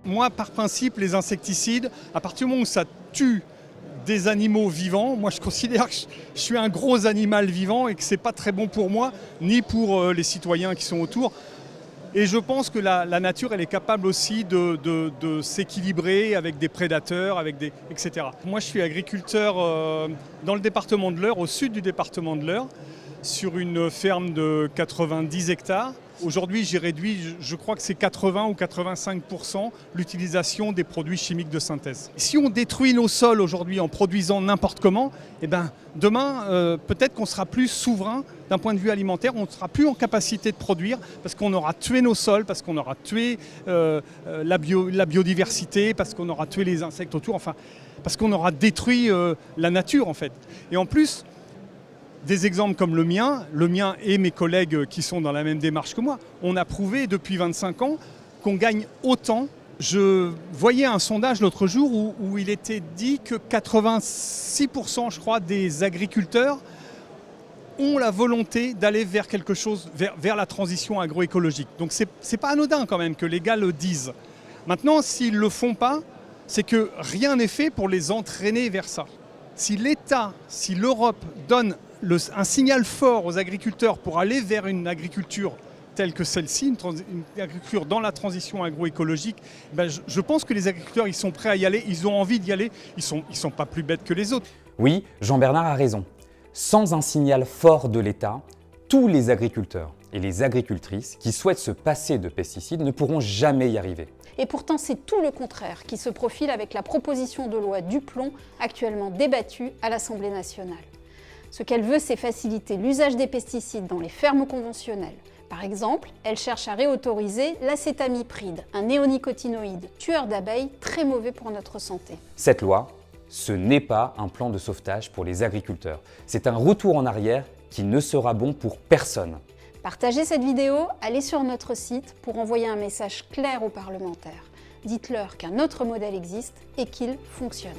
moi, par principe, les insecticides, à partir du moment où ça tue des animaux vivants, moi je considère que je suis un gros animal vivant et que c'est pas très bon pour moi, ni pour les citoyens qui sont autour. Et je pense que la nature, elle est capable aussi de s'équilibrer avec des prédateurs, etc. Moi, je suis agriculteur dans le département de l'Eure, au sud du département de l'Eure, sur une ferme de 90 hectares. Aujourd'hui, j'ai réduit, je crois que c'est 80 ou 85% l'utilisation des produits chimiques de synthèse. Si on détruit nos sols aujourd'hui en produisant n'importe comment, eh ben, demain, peut-être qu'on sera plus souverain d'un point de vue alimentaire, on ne sera plus en capacité de produire parce qu'on aura tué nos sols, parce qu'on aura tué la biodiversité, parce qu'on aura tué les insectes autour, enfin, parce qu'on aura détruit la nature en fait. Et en plus, des exemples comme le mien et mes collègues qui sont dans la même démarche que moi, on a prouvé depuis 25 ans qu'on gagne autant. Je voyais un sondage l'autre jour où il était dit que 86%, je crois, des agriculteurs ont la volonté d'aller vers quelque chose, vers la transition agroécologique. Donc c'est pas anodin quand même que les gars le disent. Maintenant, s'ils ne le font pas, c'est que rien n'est fait pour les entraîner vers ça. Si l'État, si l'Europe donne un signal fort aux agriculteurs pour aller vers une agriculture telle que celle-ci, une agriculture dans la transition agroécologique, ben je pense que les agriculteurs ils sont prêts à y aller, ils ont envie d'y aller, ils sont pas plus bêtes que les autres. Oui, Jean-Bernard a raison. Sans un signal fort de l'État, tous les agriculteurs et les agricultrices qui souhaitent se passer de pesticides ne pourront jamais y arriver. Et pourtant, c'est tout le contraire qui se profile avec la proposition de loi Duplon actuellement débattue à l'Assemblée nationale. Ce qu'elle veut, c'est faciliter l'usage des pesticides dans les fermes conventionnelles. Par exemple, elle cherche à réautoriser l'acétamipride, un néonicotinoïde tueur d'abeilles très mauvais pour notre santé. Cette loi, ce n'est pas un plan de sauvetage pour les agriculteurs. C'est un retour en arrière qui ne sera bon pour personne. Partagez cette vidéo, allez sur notre site pour envoyer un message clair aux parlementaires. Dites-leur qu'un autre modèle existe et qu'il fonctionne.